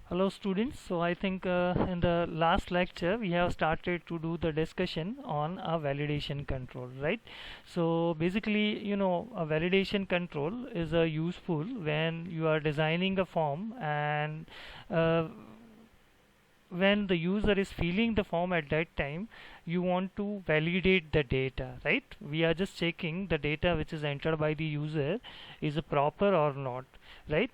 Hello students, so I think in the last lecture we have started to do the discussion on a validation control, right? So basically, a validation control is useful when you are designing a form and uh, when the user is filling the form at that time, you want to validate the data, right? We are just checking the data which is entered by the user is proper or not, right?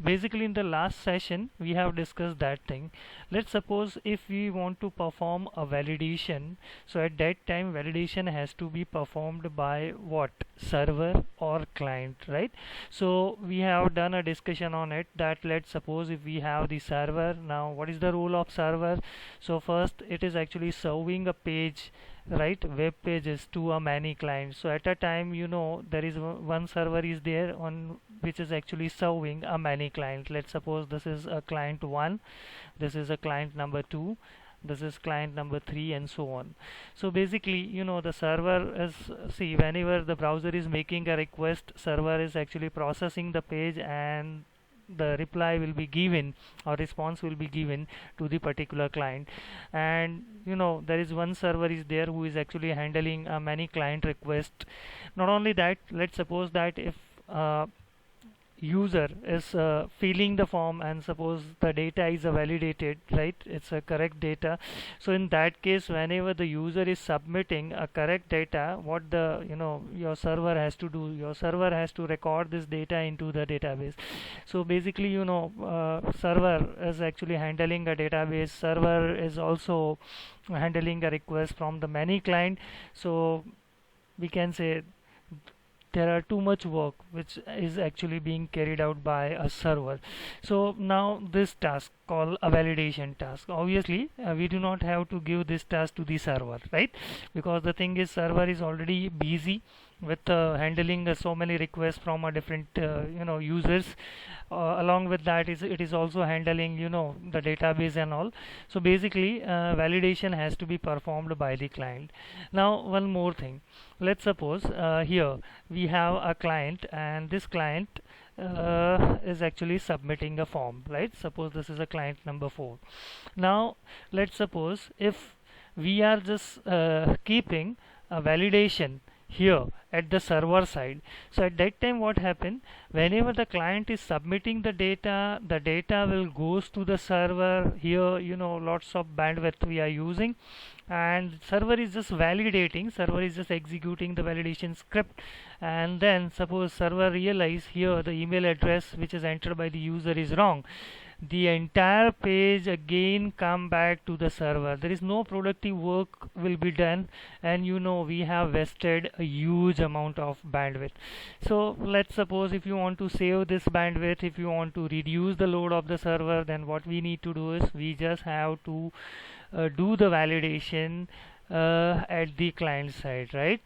Basically in the last session we have discussed that thing. Let's suppose if we want to perform a validation, so at that time validation has to be performed by what? Server or client, right? So we have done a discussion on it that let's suppose if we have the server. Now what is the role of server? So first it is actually serving a page, right, web pages to a many clients. So at a time, there is one server is there on which is actually serving a many client. Let's suppose this is a client 1, this is a client number 2, this is client number 3, and so on. So basically, the server is, see, whenever the browser is making a request, server is actually processing the page, and the reply will be given or response will be given to the particular client. And there is one server is there who is actually handling many client requests. Not only that, let's suppose that if user is filling the form and suppose the data is validated, right, it's a correct data. So in that case, whenever the user is submitting a correct data, what the your server has to do, your server has to record this data into the database. So basically, server is actually handling a database, server is also handling a request from the many client. So we can say there are too much work which is actually being carried out by a server. So now this task called a validation task, obviously we do not have to give this task to the server, right? Because the thing is, server is already busy with handling so many requests from a different users. Along with that, it is also handling the database and all. So basically validation has to be performed by the client. Now one more thing, let's suppose here we have a client, and this client is actually submitting a form, right? Suppose this is a client number 4. Now let's suppose if we are just keeping a validation here at the server side. So at that time what happen, whenever the client is submitting the data will goes to the server. Here lots of bandwidth we are using, and server is just validating, server is just executing the validation script. And then suppose server realize here the email address which is entered by the user is wrong, the entire page again come back to the server. There is no productive work will be done, and we have wasted a huge amount of bandwidth. So let's suppose if you want to save this bandwidth, if you want to reduce the load of the server, then what we need to do is we just have to do the validation at the client side, right?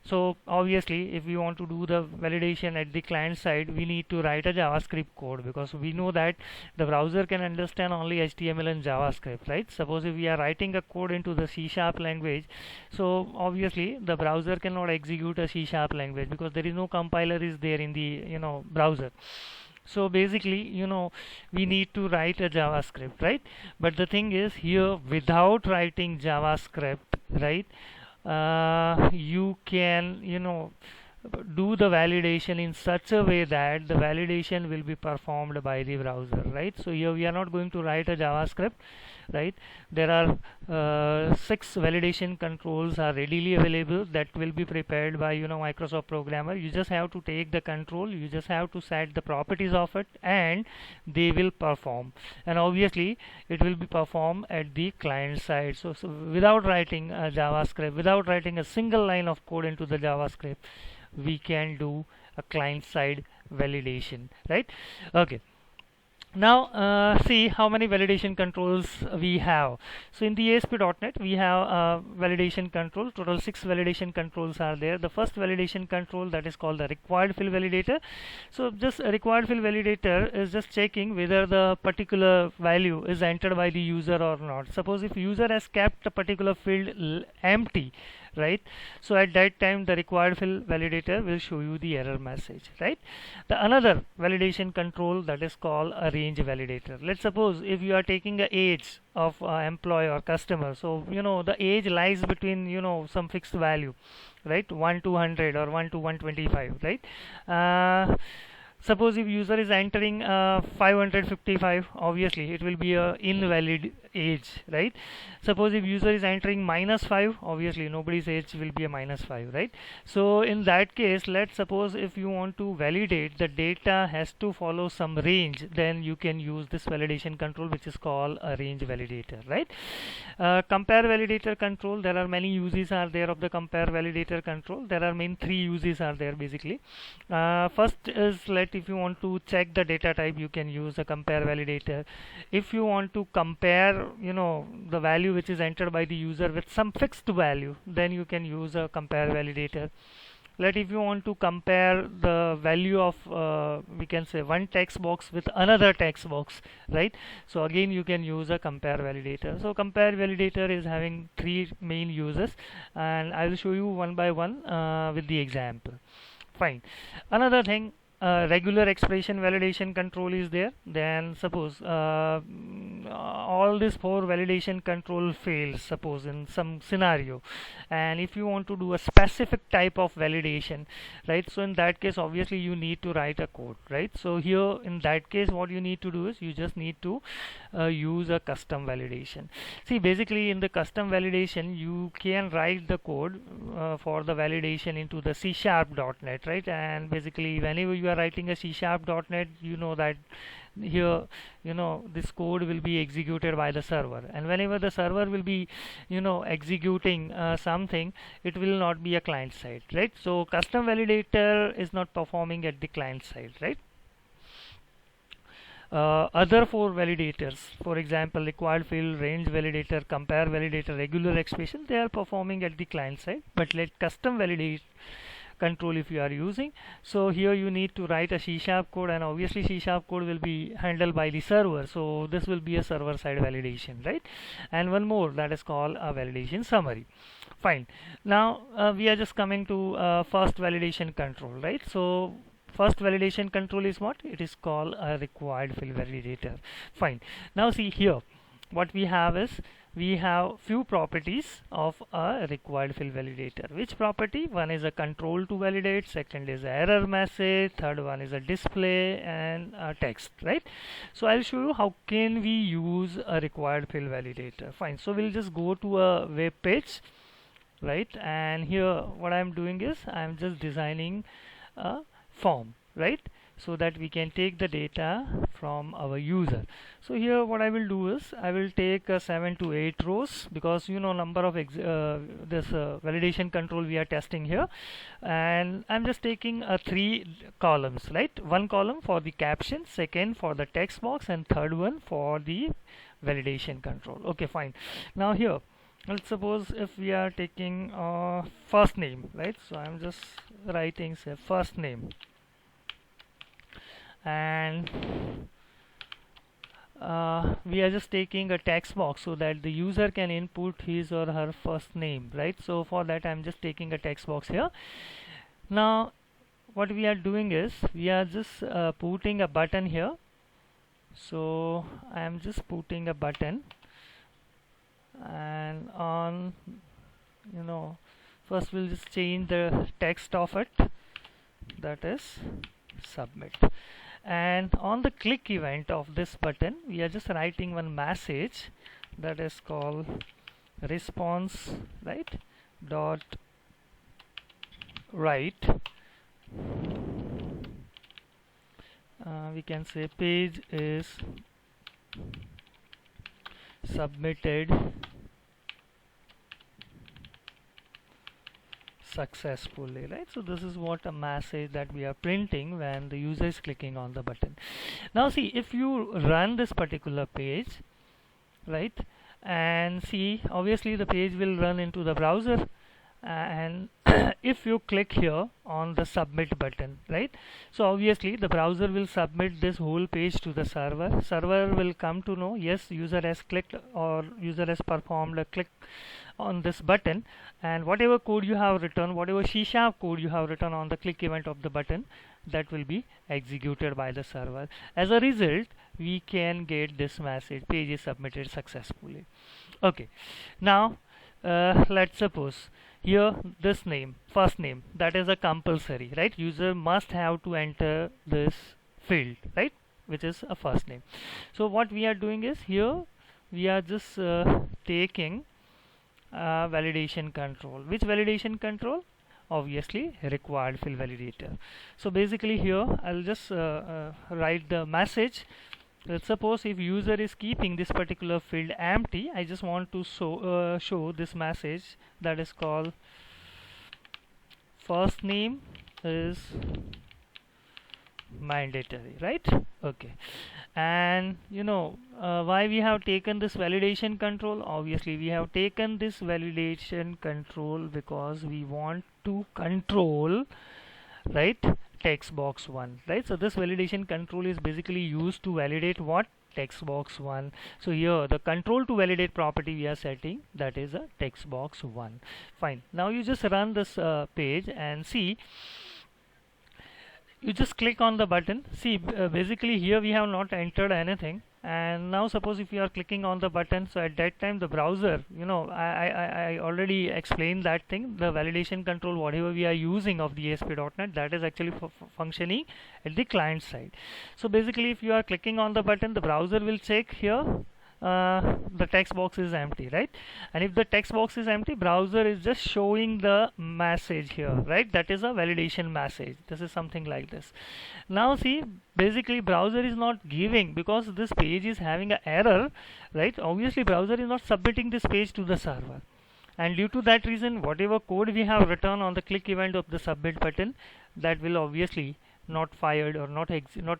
So obviously if we want to do the validation at the client side, we need to write a JavaScript code, because we know that the browser can understand only HTML and JavaScript, right? Suppose if we are writing a code into the C# language, so obviously the browser cannot execute a C# language because there is no compiler is there in the browser. So basically we need to write a JavaScript, right? But the thing is, here without writing JavaScript, right, you can do the validation in such a way that the validation will be performed by the browser, right? So here we are not going to write a JavaScript, right? There are 6 validation controls are readily available that will be prepared by Microsoft Programmer. You just have to take the control, you just have to set the properties of it, and they will perform. And obviously it will be performed at the client side. So without writing a JavaScript, without writing a single line of code into the JavaScript, we can do a client side validation, right? Okay. Now see how many validation controls we have. So in the ASP.NET we have validation control. Total 6 validation controls are there. The first validation control, that is called the required field validator. So just a required field validator is just checking whether the particular value is entered by the user or not. Suppose if user has kept a particular field empty, right? So at that time the required field validator will show you the error message, right? The another validation control that is called a range validator. Let's suppose if you are taking a age of employee or customer, so the age lies between some fixed value, right? 1 to 100 or 1 to 125, right? Suppose if user is entering 555, obviously it will be a invalid age, right? Suppose if user is entering -5, obviously nobody's age will be a -5, right? So in that case, let's suppose if you want to validate the data has to follow some range, then you can use this validation control, which is called a range validator, right? Compare validator control, there are many uses are there of the compare validator control. There are main three uses are there basically. First is, if you want to check the data type, you can use a compare validator. If you want to compare the value which is entered by the user with some fixed value, then you can use a compare validator. If you want to compare the value of we can say one text box with another text box, right? So again you can use a compare validator. So compare validator is having three main uses, and I will show you one by one with the example. Fine. Another thing, regular expression validation control is there. Then suppose all these four validation control fails, suppose in some scenario, and if you want to do a specific type of validation, right? So in that case, obviously you need to write a code, right? So here in that case, what you need to do is you just need to use a custom validation. See, basically in the custom validation, you can write the code for the validation into the C#.NET, right? And basically whenever you are writing a C#.NET, you know that here this code will be executed by the server, and whenever the server will be executing something, it will not be a client side, right? So custom validator is not performing at the client side, right? Other four validators, for example, required field, range validator, compare validator, regular expression, they are performing at the client side. But let custom validate control if you are using, so here you need to write a C# code, and obviously C# code will be handled by the server, so this will be a server side validation, right? And one more, that is called a validation summary. Fine. Now we are just coming to first validation control, right? So first validation control is what? It is called a required field validator. Fine. Now see here, what we have is we have few properties of a required field validator. Which property? One is a control to validate, second is error message, third one is a display, and a text, right? So I'll show you how can we use a required field validator. Fine. So we'll just go to a web page, right? And here what I'm doing is I'm just designing a form, right? So that we can take the data from our user. So here what I will do is I will take 7 to 8 rows, because number of this validation control we are testing here, and I'm just taking 3 columns, right? One column for the caption, second for the text box, and third one for the validation control. Okay, fine. Now here, let's suppose if we are taking first name, right? So I'm just writing say first name, and we are just taking a text box so that the user can input his or her first name, right? So for that I'm just taking a text box here. Now what we are doing is we are just putting a button here. So I am just putting a button, and on first we'll just change the text of it, that is submit. And on the click event of this button, we are just writing one message that is called response, right? Dot write. We can say page is submitted successfully, right? So this is what a message that we are printing when the user is clicking on the button. Now see, if you run this particular page, right, and see, obviously the page will run into the browser, and if you click here on the submit button, right, so obviously the browser will submit this whole page to the server will come to know, yes, user has clicked or user has performed a click on this button, and whatever code you have written, whatever C# code you have written on the click event of the button, that will be executed by the server. As a result, we can get this message, page is submitted successfully. Okay, now let's suppose here this name, first name, that is a compulsory, right? User must have to enter this field, right, which is a first name. So what we are doing is, here we are just taking validation control. Which validation control? Obviously required field validator. So basically here I'll just write the message. Let's suppose if user is keeping this particular field empty, I just want to show this message that is called first name is mandatory, right? Okay, and why we have taken this validation control? Obviously we have taken this validation control because we want to control, right, text box 1, right? So this validation control is basically used to validate what? Text box 1. So here the control to validate property we are setting, that is a text box 1. Fine, now you just run this page and see. You just click on the button. See, basically here we have not entered anything, and now suppose if you are clicking on the button, so at that time the browser, I already explained that thing, the validation control whatever we are using of the ASP.NET, that is actually functioning at the client side. So basically if you are clicking on the button, the browser will check here the text box is empty, right? And if the text box is empty, browser is just showing the message here, right? That is a validation message. This is something like this. Now see, basically browser is not giving, because this page is having an error, right? Obviously browser is not submitting this page to the server, and due to that reason, whatever code we have written on the click event of the submit button, that will obviously not fired or not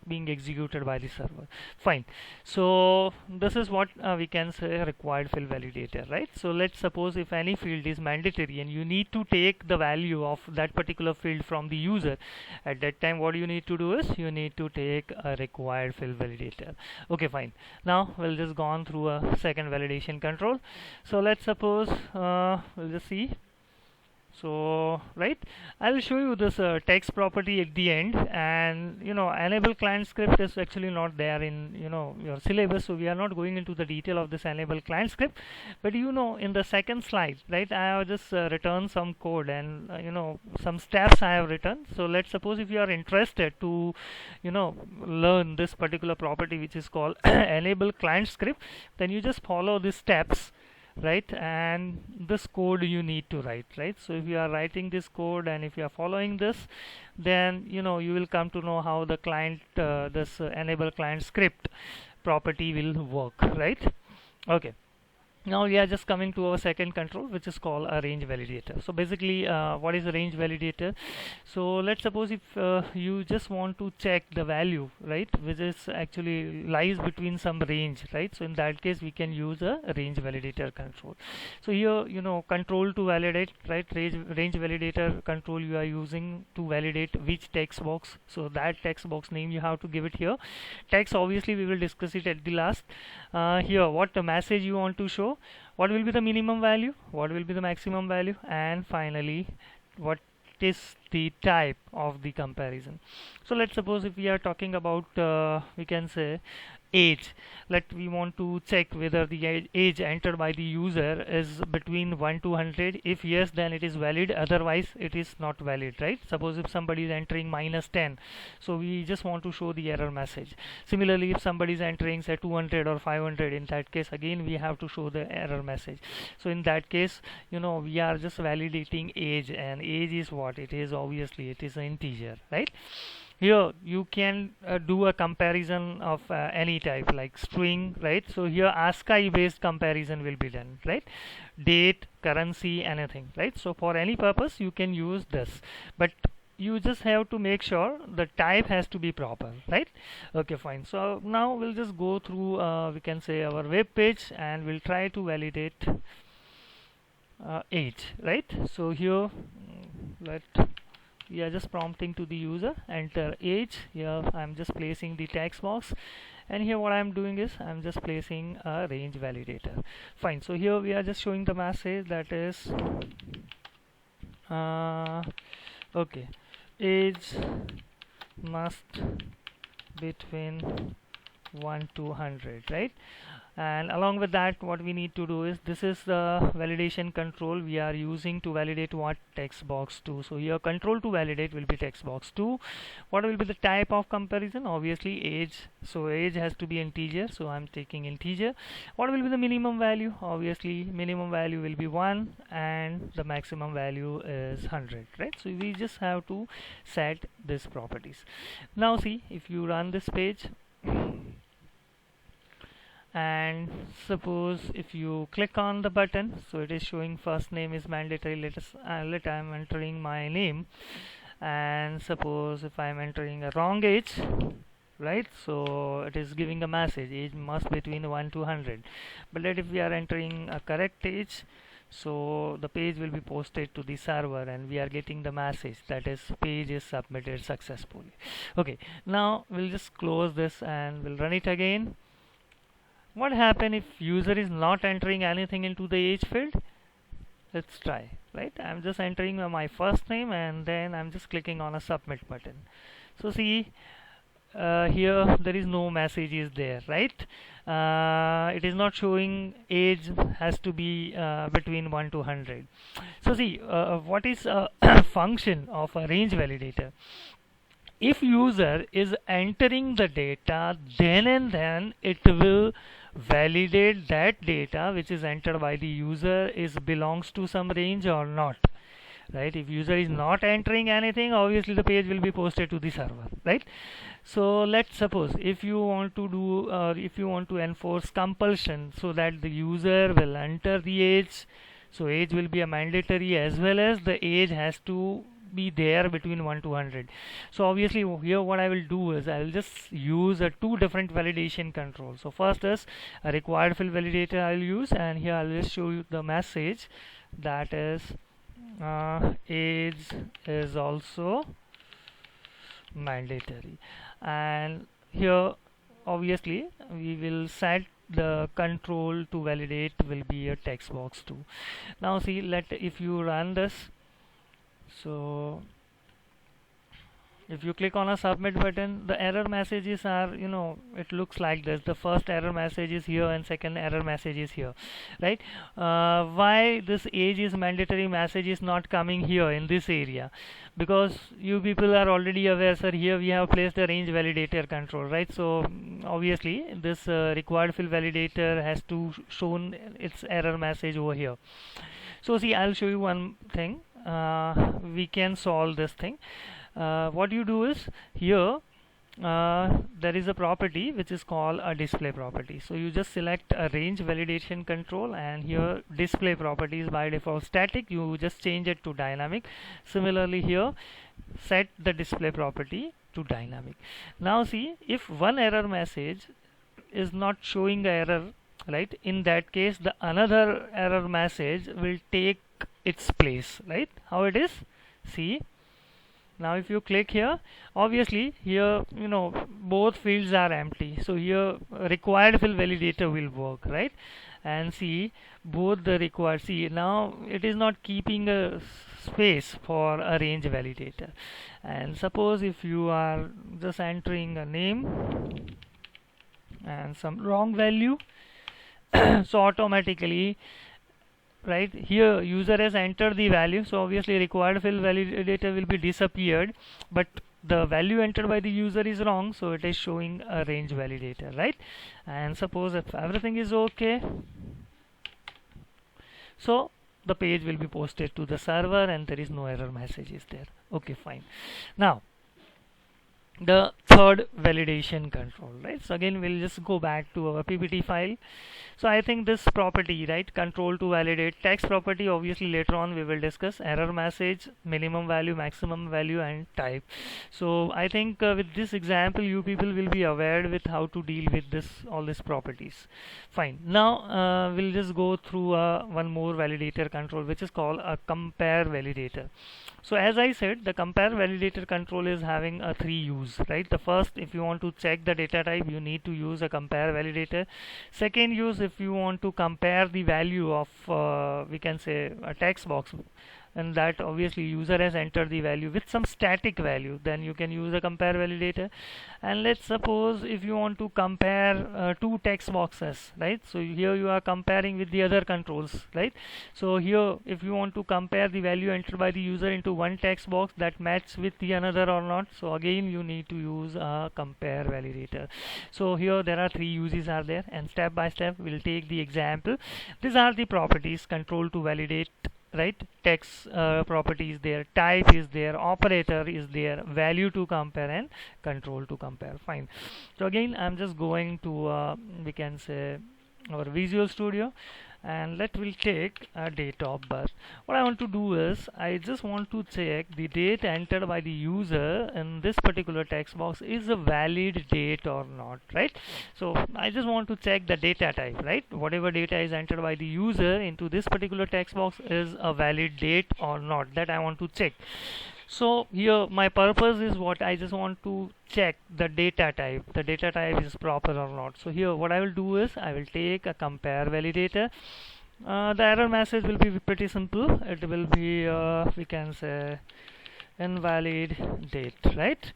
being executed by the server. Fine, so this is what we can say required field validator, right? So let's suppose if any field is mandatory and you need to take the value of that particular field from the user, at that time what you need to do is you need to take a required field validator. Okay, fine, now we'll just go on through a second validation control. So let's suppose we'll just see. So right, I'll show you this text property at the end, and enable client script is actually not there in your syllabus, so we are not going into the detail of this enable client script. But in the second slide, right, I have just written some code and some steps I have written. So let's suppose if you are interested to learn this particular property which is called enable client script, then you just follow these steps, right, and this code you need to write, right? So if you are writing this code and if you are following this, then you will come to know how the client this enable client script property will work, right? Okay, now we are just coming to our second control, which is called a range validator. So basically what is a range validator? So let's suppose if you just want to check the value, right, which is actually lies between some range, right? So in that case we can use a range validator control. So here control to validate, right, range validator control you are using to validate which text box. So that text box name you have to give it here. Text, obviously we will discuss it at the last. Here what the message you want to show, what will be the minimum value, what will be the maximum value, and finally what is the type of the comparison. So let's suppose if we are talking about we can say age, we want to check whether the age entered by the user is between 1 to 100. If yes, then it is valid, otherwise it is not valid, right? Suppose if somebody is entering -10, so we just want to show the error message. Similarly, if somebody is entering say 200 or 500, in that case again we have to show the error message. So in that case we are just validating age, and age is what it is, obviously it is an integer, right? Here you can do a comparison of any type like string, right? So here ASCII based comparison will be done, right? Date, currency, anything, right? So for any purpose you can use this, but you just have to make sure the type has to be proper, right? Okay, fine. So now we'll just go through we can say our web page, and we'll try to validate age, right? So here let we are just prompting to the user enter age. Here I'm just placing the text box, and here what I'm doing is I'm just placing a range validator. Fine. So here we are just showing the message that is okay, age must between 1 to 100, right? And along with that, what we need to do is, this is the validation control we are using to validate what text box 2. So here control to validate will be text box 2. What will be the type of comparison? Obviously age, so age has to be integer, so I'm taking integer. What will be the minimum value? Obviously minimum value will be 1 and the maximum value is 100, right? So we just have to set these properties. Now see, if you run this page and suppose if you click on the button, so it is showing first name is mandatory. Let I'm entering my name, and suppose if I'm entering a wrong age, right, so it is giving a message age must between 1 to 100. But let if we are entering a correct age, so the page will be posted to the server and we are getting the message that is page is submitted successfully. Okay, now we'll just close this and we'll run it again. What happen if user is not entering anything into the age field? Let's try, right? I'm just entering my first name and then I'm just clicking on a submit button. So see, here there is no message is there, right? It is not showing age has to be between 1 to 100. So see, what is a function of a range validator? If user is entering the data, then and then it will validate that data which is entered by the user is belongs to some range or not, right? If user is not entering anything, obviously the page will be posted to the server, right? So let's suppose if you want to do if you want to enforce compulsion so that the user will enter the age, so age will be a mandatory as well as the age has to be there between 1 to 100. So obviously here what I will do is I will just use two different validation controls. So first is a required field validator I will use, and here I will just show you the message that is age is also mandatory, and here obviously we will set the control to validate will be a text box 2. Now see, if you run this, so if you click on a submit button, the error messages are, it looks like this. The first error message is here and second error message is here, right? Why this age is mandatory message is not coming here in this area? Because you people are already aware, sir, here we have placed a range validator control, right? So obviously this required field validator has to shown its error message over here. So see, I'll show you one thing. We can solve this thing. What you do is here there is a property which is called a display property. So you just select a range validation control, and here display property is by default static. You just change it to dynamic. Similarly here set the display property to dynamic. Now see, if one error message is not showing the error, right, in that case the another error message will take its place, right? How it is? See, now if you click here, obviously here both fields are empty, so here required field validator will work, right? And see, both the required, see now it is not keeping a space for a range validator. And suppose if you are just entering a name and some wrong value, so automatically, right, here user has entered the value, so obviously required field validator will be disappeared, but the value entered by the user is wrong, so it is showing a range validator, right? And suppose if everything is okay, so the page will be posted to the server and there is no error messages there. Okay, fine. Now the third validation control, right? So again, we'll just go back to our PPT file. So I think this property, right, control to validate text property, obviously later on we will discuss error message, minimum value, maximum value, and type. So I think with this example, you people will be aware with how to deal with this, all these properties. Fine. Now we'll just go through one more validator control, which is called a compare validator. So as I said, the compare validator control is having a three use, right? The first, if you want to check the data type, you need to use a compare validator. Second use, if you want to compare the value of we can say a text box, and that obviously user has entered the value with some static value, then you can use a compare validator. And let's suppose if you want to compare two text boxes, right? So here you are comparing with the other controls, right? So here if you want to compare the value entered by the user into one text box that match with the another or not, so again you need to use a compare validator. So here there are three uses are there, and step by step we'll take the example. These are the properties: control to validate, right? Text property is there, type is there, operator is there, value to compare, and control to compare. Fine. So again, I'm just going to we can say our Visual Studio, and let will take a date of birth. What I want to do is I just want to check the date entered by the user in this particular text box is a valid date or not, right? So I just want to check the data type, right? Whatever data is entered by the user into this particular text box is a valid date or not, that I want to check. So here my purpose is what, I just want to check the data type is proper or not. So here what I will do is I will take a compare validator. The error message will be pretty simple. It will be we can say invalid date, right?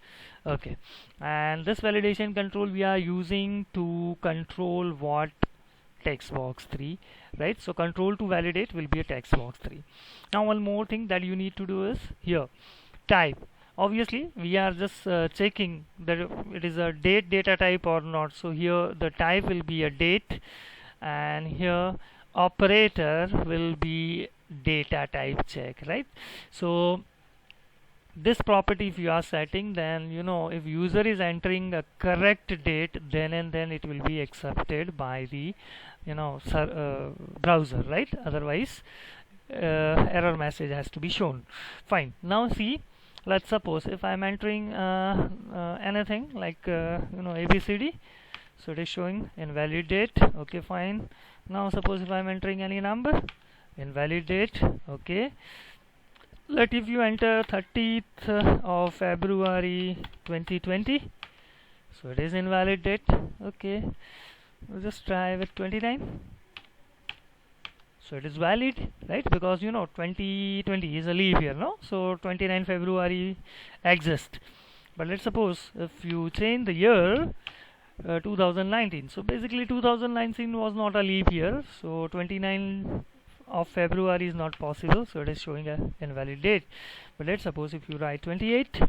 Okay, and this validation control we are using to control what? Text box 3, right? So control to validate will be a text box 3. Now one more thing that you need to do is here type. Obviously we are just checking that it is a date data type or not. So here the type will be a date, and here operator will be data type check, right? So this property if you are setting, then you know if user is entering a correct date, then and then it will be accepted by the browser, right? Otherwise error message has to be shown. Fine. Now see, let's suppose if I'm entering anything like ABCD, so it is showing invalid date. Okay, fine. Now suppose if I'm entering any number, invalid date. Okay, let if you enter 30th of February 2020, so it is invalid date. Okay, we'll just try with 29, so it is valid, right? Because 2020 is a leap year, no? So 29 February exists. But let's suppose if you change the year 2019, so basically 2019 was not a leap year, so 29 of February is not possible, so it is showing an invalid date. But let's suppose if you write 28,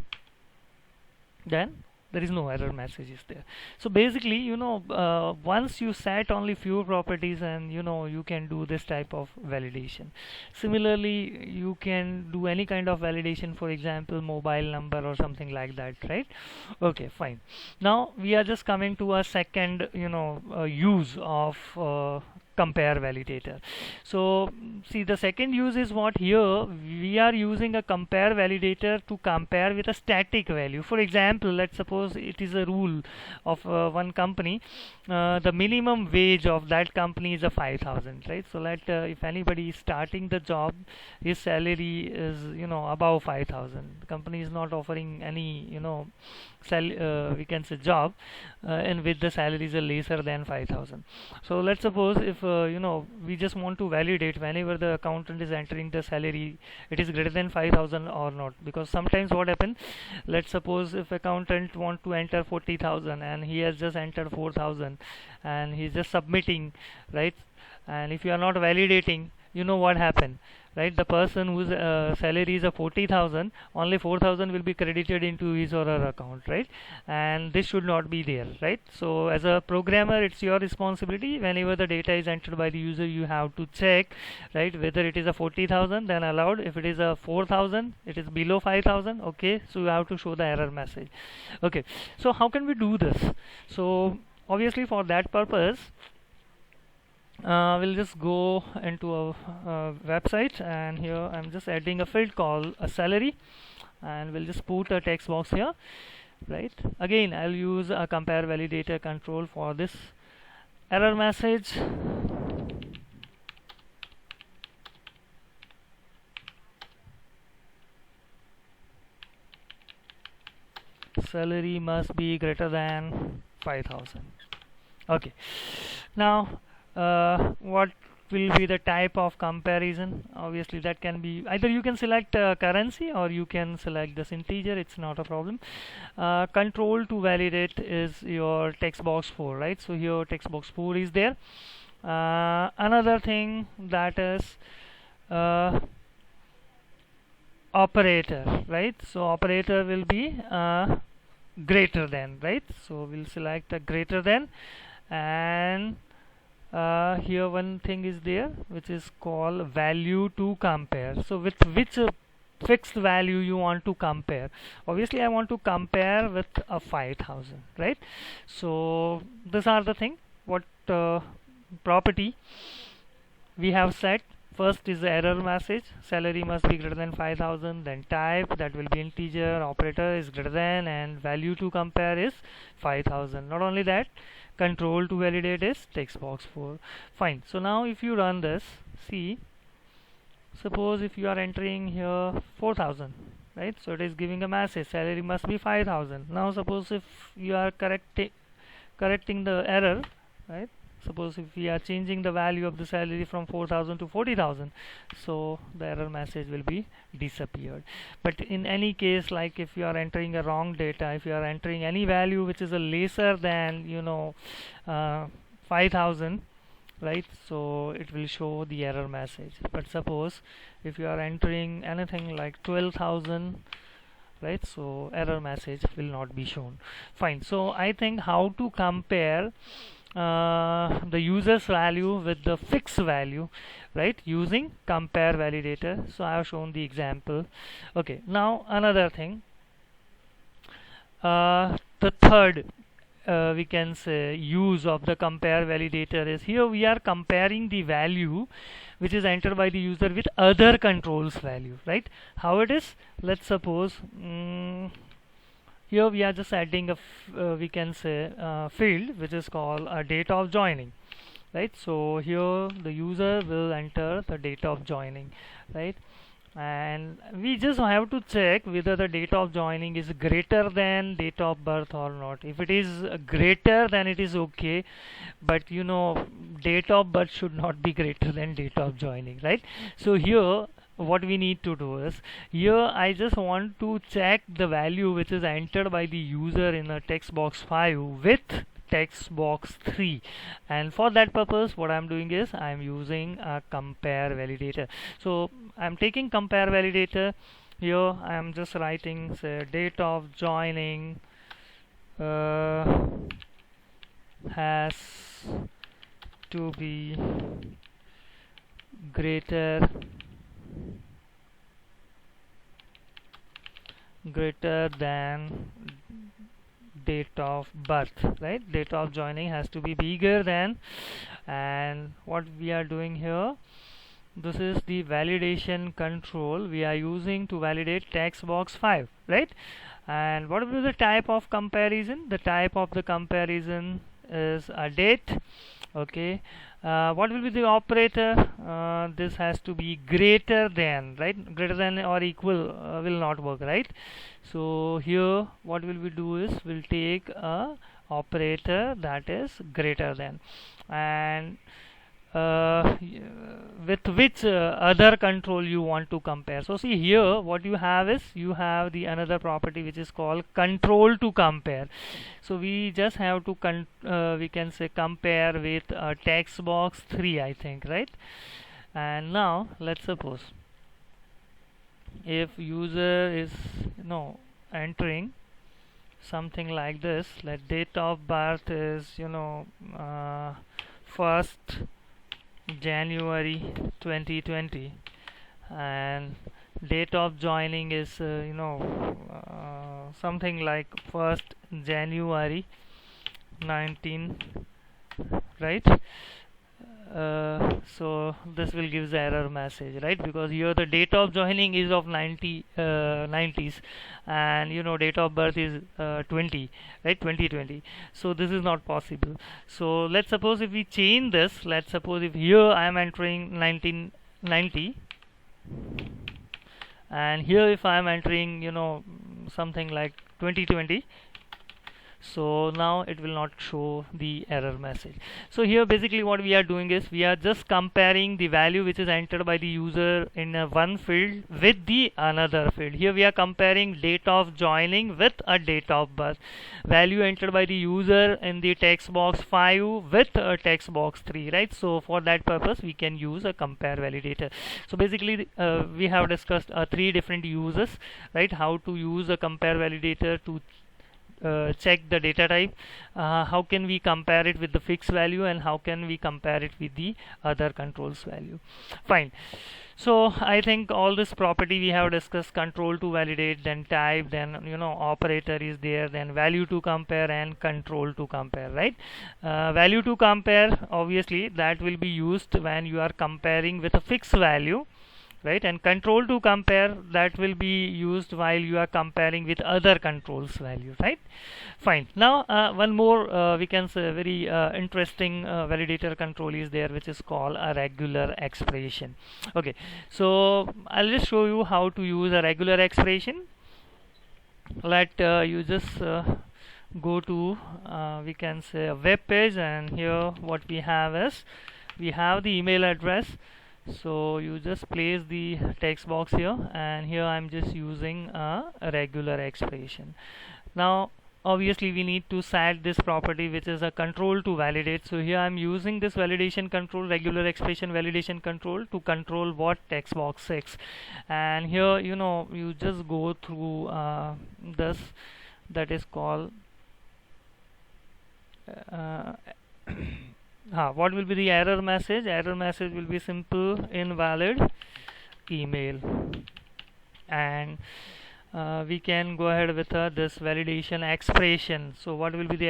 then there is no error messages there. So basically once you set only few properties, and you can do this type of validation. Similarly, you can do any kind of validation, for example mobile number or something like that, right? Okay, fine. Now we are just coming to a second use of compare validator. So see, the second use is what, here we are using a compare validator to compare with a static value. For example, let's suppose it is a rule of one company, the minimum wage of that company is a 5,000, right? So let if anybody is starting the job, his salary is above 5,000. The company is not offering any we can say job and with the salary is lesser than 5,000. So let's suppose if we just want to validate whenever the accountant is entering the salary, it is greater than 5,000 or not. Because sometimes what happens, let's suppose if accountant want to enter 40,000 and he has just entered 4,000 and he's just submitting, right? And if you are not validating, you know what happened, right? The person whose salary is a 40,000, only 4,000 will be credited into his or her account, right? And this should not be there, right? So as a programmer, it's your responsibility. Whenever the data is entered by the user, you have to check, right, whether it is a 40,000, then allowed. If it is a 4,000, it is below 5,000, okay, so you have to show the error message. Okay, so how can we do this? So obviously for that purpose, we'll just go into a website, and here I'm just adding a field called a salary, and we'll just put a text box here, right? Again, I'll use a compare validator control for this error message. Salary must be greater than 5,000. Okay, now what will be the type of comparison? Obviously that can be either you can select currency or you can select this integer, it's not a problem. Control to validate is your text box 4, right? So here text box 4 is there. Another thing, that is operator, right? So operator will be greater than, right? So we'll select a greater than, and here one thing is there which is called value to compare. So with which fixed value you want to compare? Obviously I want to compare with a 5,000, right? So these are the thing what property we have set. First is the error message, salary must be greater than 5,000, then type, that will be integer, operator is greater than, and value to compare is 5,000. Not only that, control to validate is text box 4. Fine. So now if you run this, see, suppose if you are entering here 4,000, right? So it is giving a message, salary must be 5,000. Now suppose if you are correcting the error, right? Suppose if we are changing the value of the salary from 4,000 to 40,000, so the error message will be disappeared. But in any case, like if you are entering a wrong data, if you are entering any value which is a lesser than 5,000, right, so it will show the error message. But suppose if you are entering anything like 12,000, right, so error message will not be shown. Fine. So I think how to compare the user's value with the fixed value, right, using compare validator. So I have shown the example. Okay, now another thing, the third we can say use of the compare validator is, here we are comparing the value which is entered by the user with other controls value, right? How it is, let's suppose here we are just adding a we can say field which is called a date of joining, right? So here the user will enter the date of joining, right? And we just have to check whether the date of joining is greater than date of birth or not. If it is greater, then it is okay, but date of birth should not be greater than date of joining, right? So here what we need to do is, here I just want to check the value which is entered by the user in a text box 5 with text box 3, and for that purpose what I'm doing is I'm using a compare validator. So I'm taking compare validator. Here I'm just writing, say, date of joining has to be greater than date of birth, right? Date of joining has to be bigger than, and what we are doing here, this is the validation control we are using to validate text box 5, right? And what will be the type of comparison? The type of the comparison is a date. Okay, what will be the operator? This has to be greater than, right? Greater than or equal will not work, right? So here what will we do is we'll take a operator that is greater than, and with which other control you want to compare. So see, here what you have is you have the another property which is called control to compare. So we just have to we can say compare with text box 3, I think, right? And now let's suppose if user is entering something like this, like date of birth is uh, 1st January 2020, and date of joining is something like 1st January 19, right? So this will give the error message, right? Because here the date of joining is of 90s, and date of birth is 20, right? 2020. So this is not possible. So let's suppose if we change this, let's suppose if here I am entering 1990, and here if I am entering something like 2020, so now it will not show the error message. So here basically what we are doing is we are just comparing the value which is entered by the user in one field with the another field. Here we are comparing date of joining with a date of birth, value entered by the user in the text box 5 with a text box 3, right? So for that purpose we can use a compare validator. So basically we have discussed 3 different uses, right? How to use a compare validator to check the data type, how can we compare it with the fixed value, and how can we compare it with the other controls value. Fine. So I think all this property we have discussed: control to validate, then type, then operator is there, then value to compare, and control to compare, right? Value to compare, obviously that will be used when you are comparing with a fixed value, right? And control to compare, that will be used while you are comparing with other controls value, right? Fine. Now one more we can say very interesting validator control is there, which is called a regular expression. Okay, so I'll just show you how to use a regular expression. Let you just go to we can say a web page, and here what we have is we have the email address. So you just place the text box here, and here I'm just using a regular expression. Now obviously we need to set this property, which is a control to validate. So here I'm using this validation control, regular expression validation control, to control what? Text box 6. And here you just go through this, that is called what will be the error message? Error message will be simple invalid email. And we can go ahead with this validation expression. So what will be the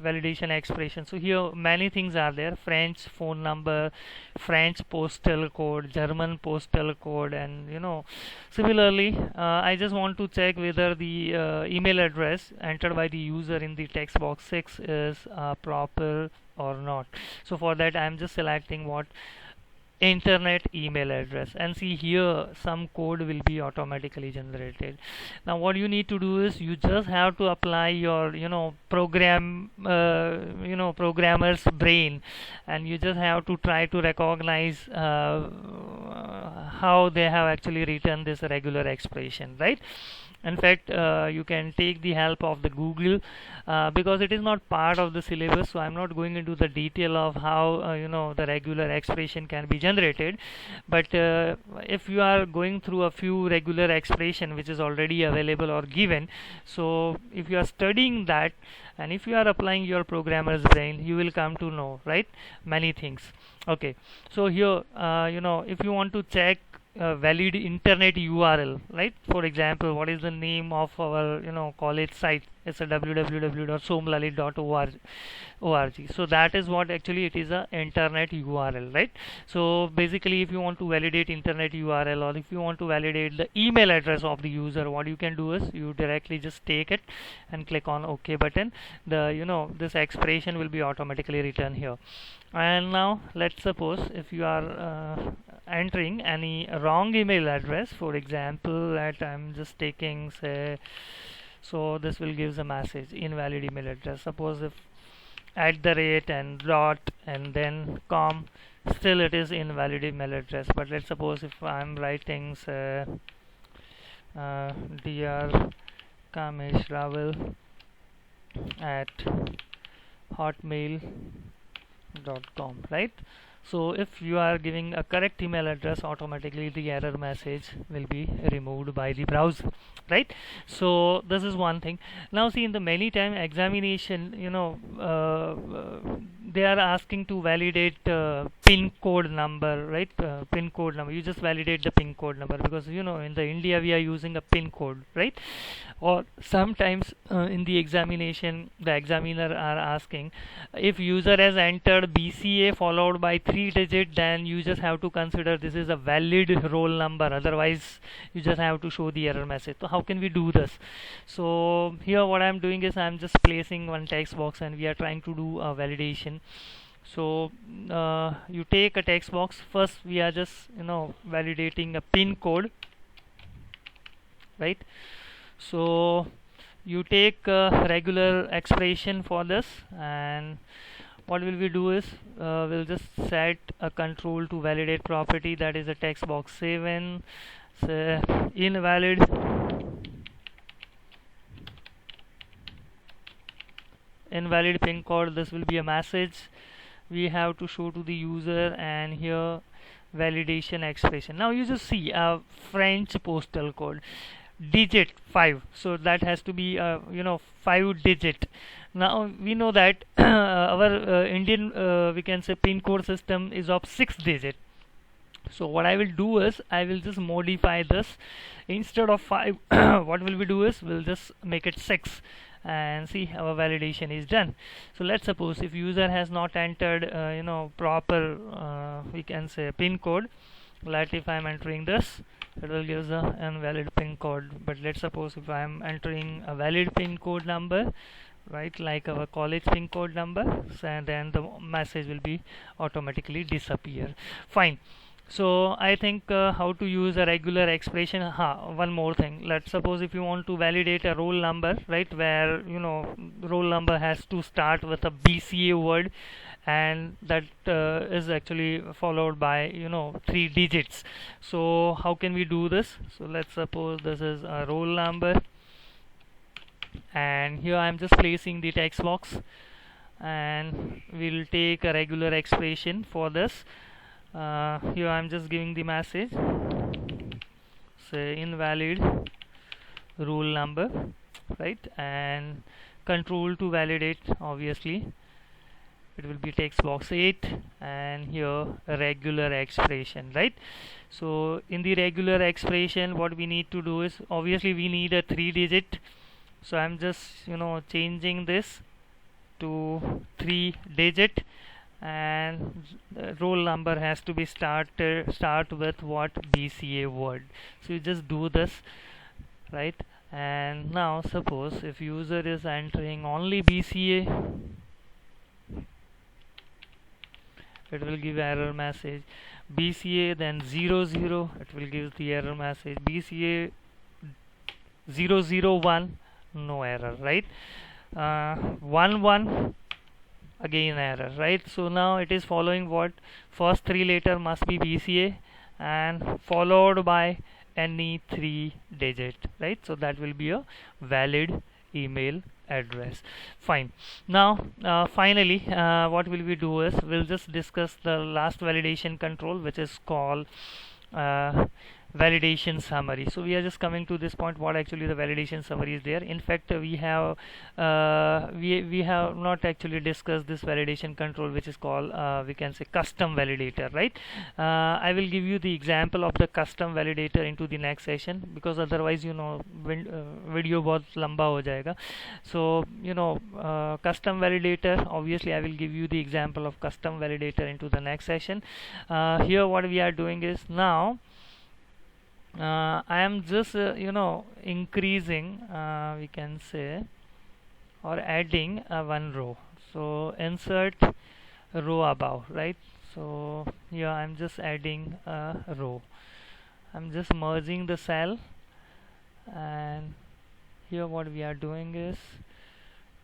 validation expression? So here many things are there: French phone number, French postal code, German postal code, and similarly I just want to check whether the email address entered by the user in the text box 6 is proper or not. So for that I am just selecting what? Internet email address, and see here some code will be automatically generated. Now what you need to do is you just have to apply your programmer's brain, and you just have to try to recognize how they have actually written this regular expression, right? In fact you can take the help of the Google, because it is not part of the syllabus, so I'm not going into the detail of how the regular expression can be generated. But if you are going through a few regular expression which is already available or given, so if you are studying that and if you are applying your programmer's brain, you will come to know, right, many things. Okay, so here if you want to check valid internet URL, right? For example, what is the name of our college site? It's a www.somlalit.org. So that is what actually it is, a internet URL, right? So basically if you want to validate internet URL, or if you want to validate the email address of the user, what you can do is you directly just take it and click on OK button. The this expression will be automatically written here. And now let's suppose if you are entering any wrong email address, for example that I'm just taking, say, so this will give the message invalid email address. Suppose if @ and dot and then com, still it is invalid email address. But let's suppose if I'm writing, say, dear Kamesh Raval @hotmail.com, right? So if you are giving a correct email address, automatically the error message will be removed by the browser, right? So this is one thing. Now see, in the many time examination, they are asking to validate pin code number, right? Pin code number, you just validate the pin code number, because in the India we are using a pin code, right? Or sometimes in the examination the examiner are asking, if user has entered BCA followed by 3 digit, then you just have to consider this is a valid roll number, otherwise you just have to show the error message. So how can we do this? So here what I'm doing is I'm just placing one text box and we are trying to do a validation. So you take a text box. First we are just validating a pin code, right? So you take a regular expression for this, and what will we do is we'll just set a control to validate property, that is a text box 7, say invalid pin code. This will be a message we have to show to the user, and here validation expression. Now you just see a French postal code, digit 5, so that has to be 5 digit. Now we know that our Indian we can say pin code system is of 6 digit. So what I will do is I will just modify this. Instead of 5 what will we do is we'll just make it 6, and see our validation is done. So let's suppose if user has not entered proper we can say pin code. Let if I'm entering this, it will give the invalid pin code. But let's suppose if I'm entering a valid pin code number, right, like our college pin code number, and then the message will be automatically disappear. Fine. So I think how to use a regular expression. One more thing. Let's suppose if you want to validate a roll number, right, where roll number has to start with a BCA word, and that is actually followed by 3 digits. So how can we do this? So let's suppose this is a roll number, and here I'm just placing the text box, and we'll take a regular expression for this. Here I'm just giving the message, say invalid roll number, right, and control to validate, obviously it will be text box 8, and here a regular expression, right? So in the regular expression what we need to do is, obviously we need a 3 digit, so I'm just changing this to 3 digit, and the roll number has to be start with what BCA word. So you just do this, right? And now suppose if user is entering only BCA, it will give error message. BCA then 00, it will give the error message. BCA 001, no error, right? 11, again error, right? So now it is following what first 3 letter must be BCA and followed by any 3 digit, right? So that will be a valid email address. Fine. Now finally what will we do is we'll just discuss the last validation control, which is called validation summary. So we are just coming to this point, what actually the validation summary is there. In fact we have not actually discussed this validation control, which is called we can say custom validator, right? I will give you the example of the custom validator into the next session, because otherwise video बहुत लंबा हो जाएगा. So custom validator, obviously I will give you the example of custom validator into the next session. Here what we are doing is, now I am just increasing we can say, or adding one row. So insert row above, right? So here I'm just adding a row. I'm just merging the cell, and here what we are doing is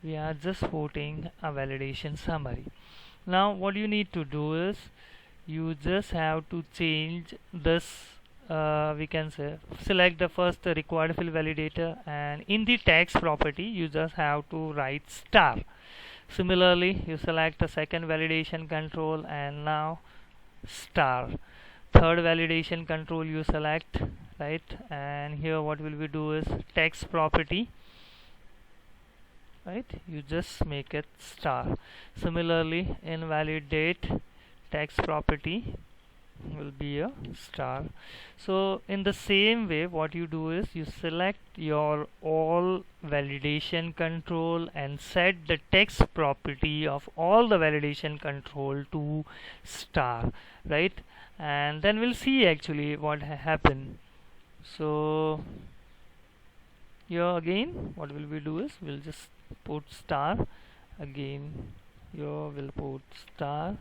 we are just putting a validation summary. Now what you need to do is you just have to change this, we can say select the first required field validator, and in the text property you just have to write star. Similarly you select the second validation control, and now star. Third validation control you select, right? And here what will we do is text property, right? You just make it star. Similarly, invalidate text property will be a star. So in the same way, what you do is you select your all validation control and set the text property of all the validation control to star, right? And then we'll see actually what happen. So here again what will we do is we'll just put star again. Here we'll put star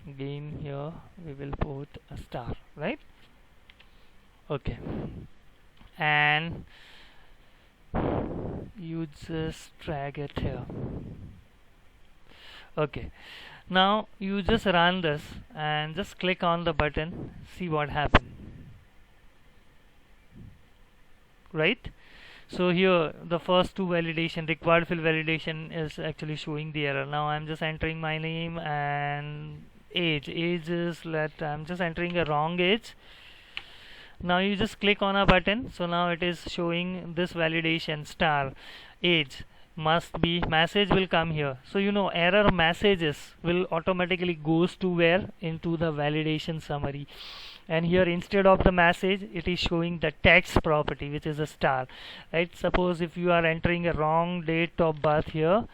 again. Here we will put a star, right? Okay, and you just drag it here. Okay, now you just run this and just click on the button, see what happened, right? So here the first two validation, required field validation, is actually showing the error. Now I'm just entering my name and age is I'm just entering a wrong age. Now you just click on a button, so now it is showing this validation star age must be, message will come here. So you know error messages will automatically goes to where, into the validation summary, and here instead of the message it is showing the text property, which is a star, right? Suppose if you are entering a wrong date of birth here,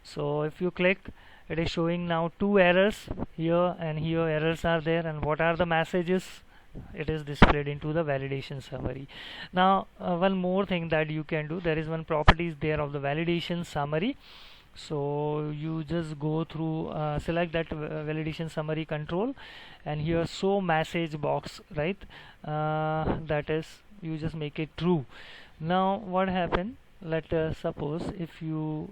so if you click, it is showing now two errors here and here errors are there, and what are the messages? It is displayed into the validation summary. Now one more thing that you can do, there is one properties there of the validation summary. So you just go through, select that validation summary control, and here show message box, right? That is, you just make it true. Now what happened, let us suppose if you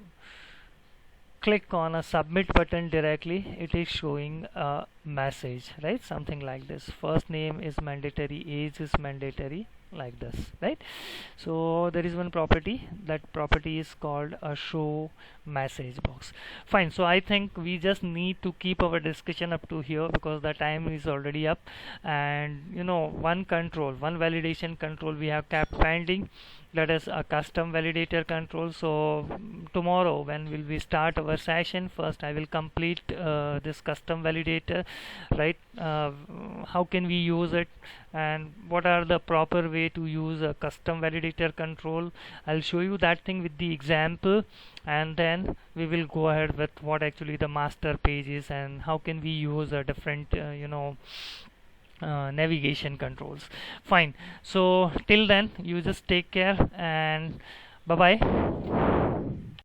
click on a submit button directly, it is showing a message, right? Something like this: first name is mandatory, age is mandatory, like this, right? So there is one property, that property is called a show message box. Fine, so I think we just need to keep our discussion up to here because the time is already up, and you know, one validation control we have kept pending, that is a custom validator control. So tomorrow when will we start our session, first I will complete this custom validator, right? How can we use it and what are the proper way to use a custom validator control. I'll show you that thing with the example, and then we will go ahead with what actually the master page is and how can we use a different navigation controls. Fine, so till then you just take care and bye bye.